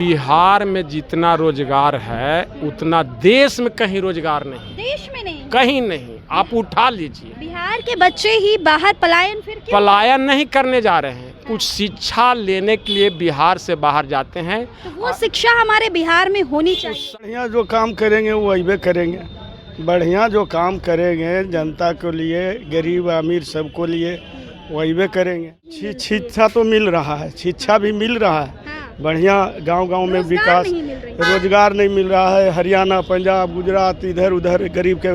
बिहार में जितना रोजगार है उतना देश में कहीं रोजगार नहीं, देश में नहीं, कहीं नहीं। आप उठा लीजिए, बिहार के बच्चे ही बाहर पलायन फिर क्यों? पलायन नहीं करने जा रहे हैं, कुछ शिक्षा लेने के लिए बिहार से बाहर जाते हैं। तो वो शिक्षा हमारे बिहार में होनी चाहिए। बढ़िया जो काम करेंगे वो वही करेंगे, बढ़िया जो काम करेंगे जनता के लिए, गरीब अमीर सबको लिए वही करेंगे। शिक्षा तो मिल रहा है, शिक्षा भी मिल रहा है, बढ़िया गांव-गांव में विकास, रोजगार नहीं मिल रहा है। हरियाणा, पंजाब, गुजरात, इधर उधर गरीब के।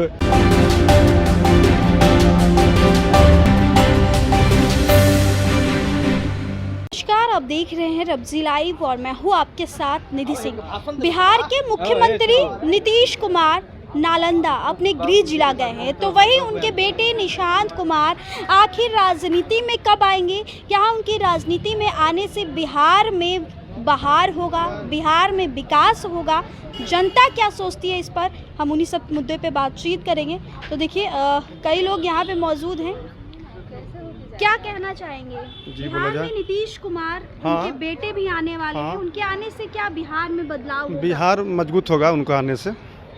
नमस्कार, आप देख रहे हैं रब्जी लाइव और मैं हूं आपके साथ निधि सिंह। बिहार के मुख्यमंत्री नीतीश कुमार नालंदा अपने गृह जिला गए हैं, तो वही उनके बेटे निशांत कुमार आखिर राजनीति में कब आएंगे? क्या उनकी राजनीति में आने से बिहार में बहार होगा, बिहार में विकास होगा? जनता क्या सोचती है इस पर, हम उन्हीं सब मुद्दे पे बातचीत करेंगे। तो देखिए कई लोग यहाँ पे मौजूद हैं, क्या कहना चाहेंगे? बिहार में नीतीश कुमार, उनके बेटे भी आने वाले हैं, उनके आने से क्या बिहार में बदलाव होगा? बिहार मजबूत होगा उनको आने से।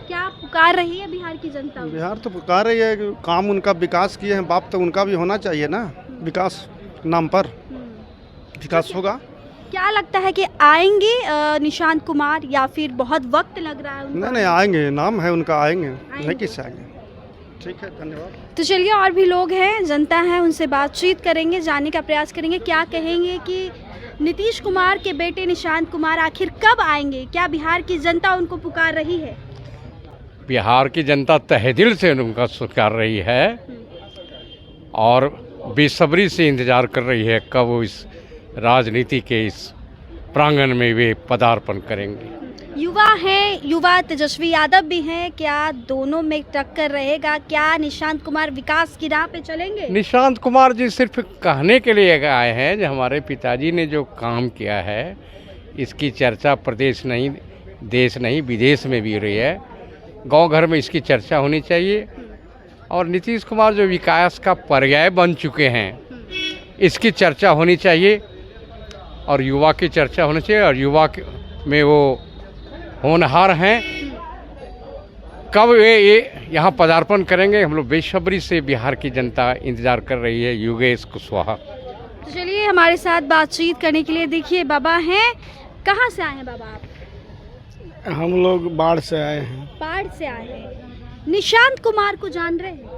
क्या पुकार रही है बिहार की जनता? बिहार तो पुकार रही है, काम उनका विकास किए हैं बाप, तो उनका भी होना चाहिए ना, विकास नाम पर विकास होगा। क्या लगता है कि आएंगे निशांत कुमार या फिर बहुत वक्त लग रहा है उनका? नहीं आएंगे, नाम है उनका, आएंगे। नहीं किससे आएंगे। ठीक है, धन्यवाद। तो चलिए, और भी लोग हैं, जनता है, उनसे बातचीत करेंगे, जानने का प्रयास करेंगे क्या कहेंगे कि नीतीश कुमार के बेटे निशांत कुमार आखिर कब आएंगे? क्या बिहार की जनता उनको पुकार रही है? बिहार की जनता तहे दिल से उनका स्वीकार रही है और बेसब्री से इंतजार कर रही है कब वो इस राजनीति के इस प्रांगण में वे पदार्पण करेंगे। युवा हैं, युवा तेजस्वी यादव भी हैं, क्या दोनों में टक्कर रहेगा? क्या निशांत कुमार विकास की राह पे चलेंगे? निशांत कुमार जी सिर्फ कहने के लिए आए हैं, जो हमारे पिताजी ने जो काम किया है इसकी चर्चा प्रदेश नहीं, देश नहीं, विदेश में भी हो रही है। गांव घर में इसकी चर्चा होनी चाहिए और नीतीश कुमार जो विकास का पर्याय बन चुके हैं इसकी चर्चा होनी चाहिए और युवा की चर्चा होनी चाहिए। और युवा में वो होनहार हैं, कब ये यहाँ पदार्पण करेंगे हम लोग बेसब्री से बिहार की जनता इंतजार कर रही है। योगेश कुशवाहा। तो चलिए, हमारे साथ बातचीत करने के लिए देखिए बाबा हैं। कहाँ से आए हैं बाबा आप? हम लोग बाढ़ से आए हैं। बाढ़ से आए हैं। निशांत कुमार को जान रहे हैं?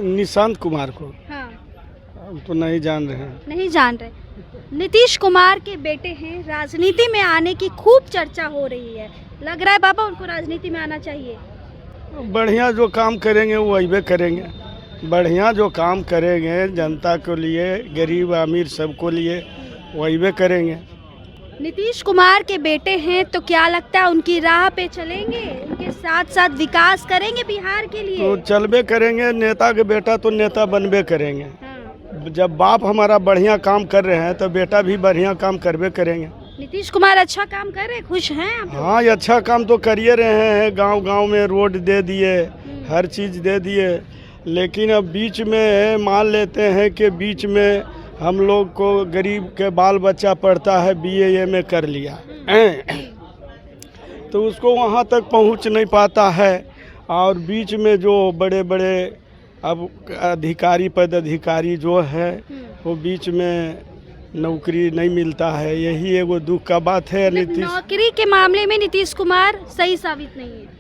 निशांत कुमार को हाँ। हम तो नहीं जान रहे हैं। नहीं जान रहे। नीतीश कुमार के बेटे हैं, राजनीति में आने की खूब चर्चा हो रही है, लग रहा है बाबा उनको राजनीति में आना चाहिए? बढ़िया जो काम करेंगे वो वही करेंगे, बढ़िया जो काम करेंगे जनता के लिए, गरीब अमीर सबको लिए वही करेंगे। नीतीश कुमार के बेटे हैं, तो क्या लगता है उनकी राह पे चलेंगे, उनके साथ साथ विकास करेंगे बिहार के लिए? तो चलबे करेंगे, नेता के बेटा तो नेता बनबे करेंगे। हाँ। जब बाप हमारा बढ़िया काम कर रहे हैं तो बेटा भी बढ़िया काम करबे करेंगे। नीतीश कुमार अच्छा काम कर रहे, खुश हैं आप? हाँ, ये अच्छा काम तो करिए रहे हैं, गांव-गांव में रोड दे दिए, हर चीज़ दे दिए, लेकिन अब बीच में मान लेते हैं कि बीच में हम लोग को गरीब के बाल बच्चा पढ़ता है, BA में कर लिया तो उसको वहाँ तक पहुँच नहीं पाता है, और बीच में जो बड़े बड़े अब अधिकारी पदाधिकारी जो है वो बीच में नौकरी नहीं मिलता है। यही एगो दुख का बात है। नीतीश नौकरी के मामले में नीतीश कुमार सही साबित नहीं है।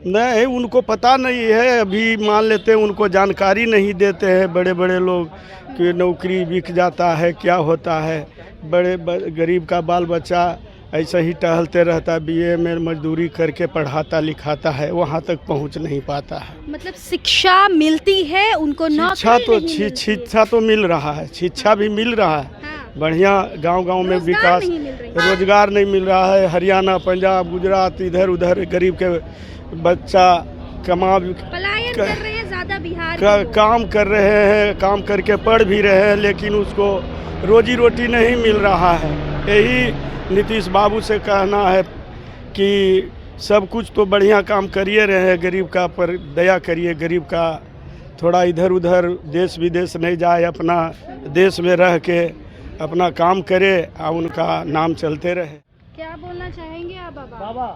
नहीं, उनको पता नहीं है, अभी मान लेते हैं उनको जानकारी नहीं देते हैं बड़े बड़े लोग कि नौकरी बिक जाता है, क्या होता है। बड़े गरीब का बाल बच्चा ऐसा ही टहलते रहता है, BA में मजदूरी करके पढ़ाता लिखाता है, वहाँ तक पहुँच नहीं पाता है। मतलब शिक्षा मिलती है उनको, शिक्षा तो मिल रहा है, शिक्षा भी मिल रहा है, बढ़िया गांव-गांव में विकास, रोजगार नहीं मिल रहा है। हरियाणा, पंजाब, गुजरात, इधर उधर गरीब के बच्चा पलायन कर रहे हैं ज़्यादा बिहार काम कर रहे हैं, काम करके पढ़ भी रहे हैं, लेकिन उसको रोजी रोटी नहीं मिल रहा है। यही नीतीश बाबू से कहना है कि सब कुछ तो बढ़िया काम करिए रहे हैं, गरीब का पर दया करिए, गरीब का थोड़ा इधर उधर देश विदेश नहीं जाए, अपना देश में रह के अपना काम करे और उनका नाम चलते रहे। क्या बोलना चाहेंगे आप बाबा?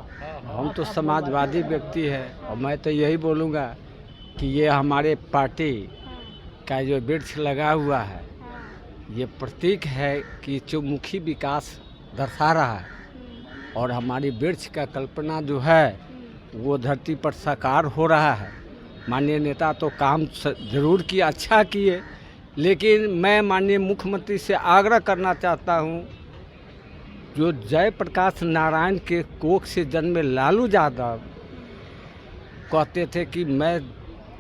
हम तो समाजवादी व्यक्ति है और मैं तो यही बोलूँगा कि ये हमारे पार्टी का जो वृक्ष लगा हुआ है ये प्रतीक है कि चहुमुखी विकास दर्शा रहा है और हमारी वृक्ष का कल्पना जो है वो धरती पर साकार हो रहा है। माननीय नेता तो काम जरूर किए, अच्छा किए, लेकिन मैं माननीय मुख्यमंत्री से आग्रह करना चाहता हूँ, जो जयप्रकाश नारायण के कोख से जन्मे लालू यादव कहते थे कि मैं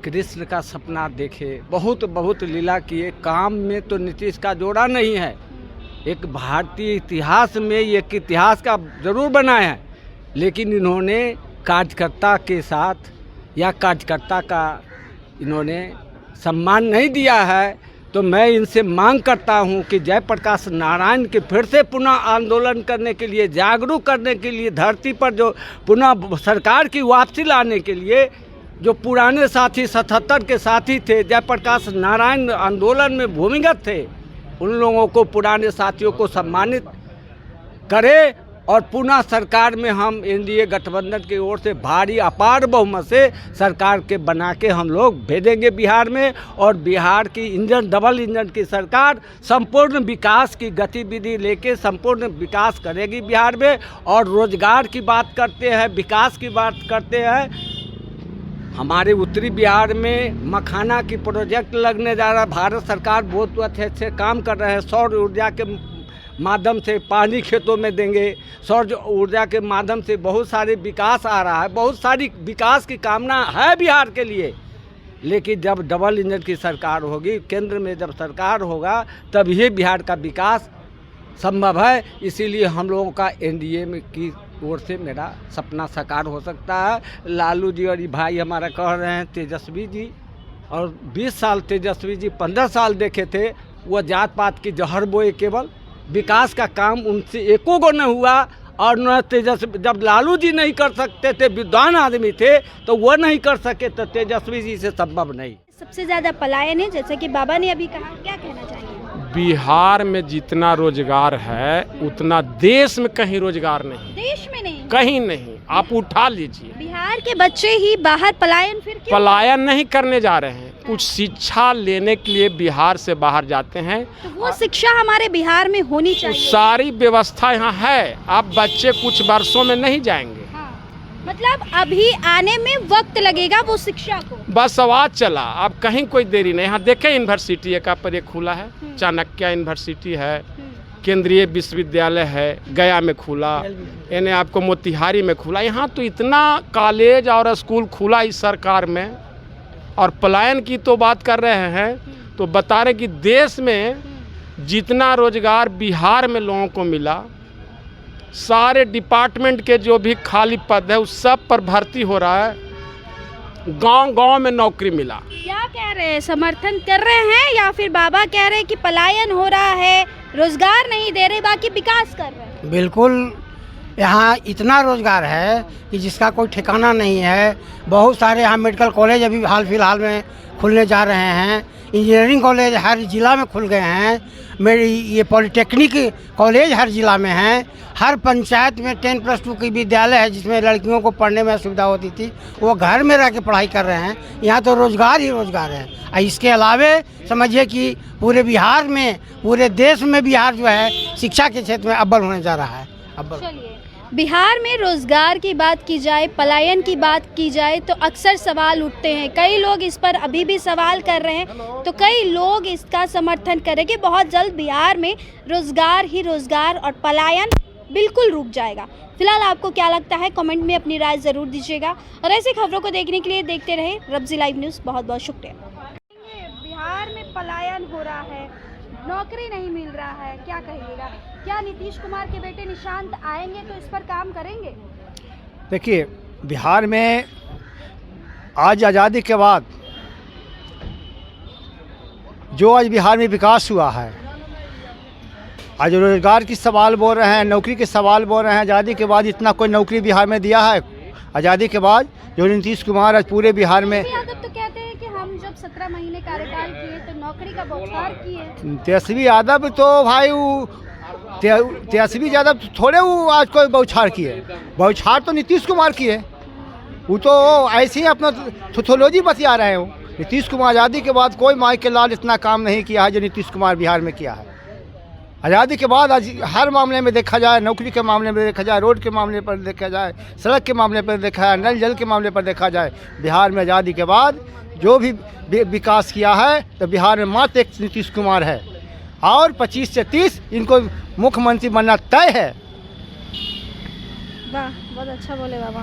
कृष्ण का सपना देखे, बहुत लीला किए, काम में तो नीतीश का जोड़ा नहीं है। एक भारतीय इतिहास में एक इतिहास का जरूर बनाया है, लेकिन इन्होंने कार्यकर्ता के साथ या कार्यकर्ता का इन्होंने सम्मान नहीं दिया है। तो मैं इनसे मांग करता हूं कि जयप्रकाश नारायण के फिर से पुनः आंदोलन करने के लिए, जागरूक करने के लिए, धरती पर जो पुनः सरकार की वापसी लाने के लिए जो पुराने साथी 77 के साथी थे, जयप्रकाश नारायण आंदोलन में भूमिगत थे, उन लोगों को, पुराने साथियों को सम्मानित करें और पुनः सरकार में हम एनडीए गठबंधन की ओर से भारी अपार बहुमत से सरकार के बना के हम लोग भेजेंगे बिहार में। और बिहार की इंजन, डबल इंजन की सरकार संपूर्ण विकास की गतिविधि लेके संपूर्ण विकास करेगी बिहार में। और रोजगार की बात करते हैं, विकास की बात करते हैं, हमारे उत्तरी बिहार में मखाना की प्रोजेक्ट लगने जा रहा है। भारत सरकार बहुत अच्छे काम कर रहे हैं। सौर ऊर्जा के माध्यम से पानी खेतों में देंगे, सौर ऊर्जा के माध्यम से बहुत सारे विकास आ रहा है, बहुत सारी विकास की कामना है बिहार के लिए। लेकिन जब डबल इंजन की सरकार होगी, केंद्र में जब सरकार होगा, तब ये बिहार का विकास संभव है। इसीलिए हम लोगों का एनडीए में की ओर से मेरा सपना साकार हो सकता है। लालू जी और ये भाई हमारा कह रहे हैं तेजस्वी जी, और 20 साल तेजस्वी जी 15 साल देखे थे, वो जात पात की जहर बोए, केवल विकास का काम उनसे एको गो न हुआ। और न तेजस्वी, जब लालू जी नहीं कर सकते थे, विद्वान आदमी थे, तो वो नहीं कर सके, तो तेजस्वी जी से संभव नहीं। सबसे ज़्यादा पलायन है, जैसे कि बाबा ने अभी कहा, क्या कहना चाहेंगे? बिहार में जितना रोजगार है उतना देश में कहीं रोजगार नहीं, देश में नहीं, कहीं नहीं। आप उठा लीजिए, बिहार के बच्चे ही बाहर पलायन, फिर क्यों? पलायन नहीं करने जा रहे हैं, कुछ शिक्षा लेने के लिए बिहार से बाहर जाते हैं। तो वो शिक्षा हमारे बिहार में होनी चाहिए। सारी व्यवस्था यहाँ है, आप बच्चे कुछ वर्षों में नहीं जाएंगे। मतलब अभी आने में वक्त लगेगा वो शिक्षा को। बस आवाज चला, अब कहीं कोई देरी नहीं। यहाँ देखें यूनिवर्सिटी एक पर एक खुला है, चाणक्य यूनिवर्सिटी है, केंद्रीय विश्वविद्यालय है, गया में खुला, यानी आपको मोतिहारी में खुला। यहाँ तो इतना कॉलेज और स्कूल खुला इस सरकार में। और पलायन की तो बात कर रहे हैं, तो बता रहे कि देश में जितना रोजगार बिहार में लोगों को मिला, सारे डिपार्टमेंट के जो भी खाली पद है उस सब पर भर्ती हो रहा है, गांव-गांव में नौकरी मिला। क्या कह रहे हैं, समर्थन कर रहे हैं या फिर बाबा कह रहे हैं कि पलायन हो रहा है, रोजगार नहीं दे रहे, बाकी विकास कर रहे हैं? बिल्कुल, यहाँ इतना रोजगार है कि जिसका कोई ठिकाना नहीं है। बहुत सारे यहाँ मेडिकल कॉलेज अभी हाल फिलहाल में खुलने जा रहे हैं, इंजीनियरिंग कॉलेज हर ज़िला में खुल गए हैं, मेरी ये पॉलिटेक्निक कॉलेज हर ज़िला में हैं। हर पंचायत में 10+2 की विद्यालय है, जिसमें लड़कियों को पढ़ने में असुविधा होती थी, वो घर में रह के पढ़ाई कर रहे हैं। यहाँ तो रोज़गार ही रोज़गार है। और इसके अलावे समझिए कि पूरे बिहार में, पूरे देश में बिहार जो है शिक्षा के क्षेत्र में अव्वल होने जा रहा है। चलिए, बिहार में रोजगार की बात की जाए, पलायन की बात की जाए, तो अक्सर सवाल उठते हैं। कई लोग इस पर अभी भी सवाल कर रहे हैं, तो कई लोग इसका समर्थन करें कि बहुत जल्द बिहार में रोजगार ही रोजगार और पलायन बिल्कुल रुक जाएगा। फिलहाल आपको क्या लगता है, कमेंट में अपनी राय ज़रूर दीजिएगा। और ऐसी खबरों को देखने के लिए देखते रहे रब्जी लाइव न्यूज़। बहुत बहुत शुक्रिया। बिहार में पलायन हो रहा है, नौकरी नहीं मिल रहा है, क्या कहिएगा? क्या नीतीश कुमार के बेटे निशांत आएंगे तो इस पर काम करेंगे? देखिए, बिहार में आज आज़ादी के बाद जो आज बिहार में विकास हुआ है, आज रोजगार की सवाल बोल रहे हैं, नौकरी के सवाल बोल रहे हैं। आज़ादी के बाद इतना कोई नौकरी बिहार में दिया है? आज़ादी के बाद जो नीतीश कुमार आज पूरे बिहार में, यादव तो कहते हैं कि हम जब 17 महीने कार्यकाल किए तो नौकरी का बौछार किए। तेजस्वी यादव तो भाई वो तेजस्वी यादव थोड़े वो आज कोई बौछार किए, बौछार तो नीतीश कुमार किए। वो तो ऐसे ही अपना थोथोलॉजी बतिया रहे हो। नीतीश कुमार आज़ादी के बाद कोई माई के लाल इतना काम नहीं किया है जो नीतीश कुमार बिहार में किया है। आज़ादी के बाद आज हर मामले में देखा जाए, नौकरी के मामले में देखा जाए, रोड के मामले पर देखा जाए, सड़क के मामले पर देखा जाए, नल जल के मामले पर देखा जाए, बिहार में आज़ादी के बाद जो भी विकास किया है तो बिहार में मात्र एक नीतीश कुमार है और 25 से 30 इनको मुख्यमंत्री बनना तय है। वाह, बहुत अच्छा बोले बाबा।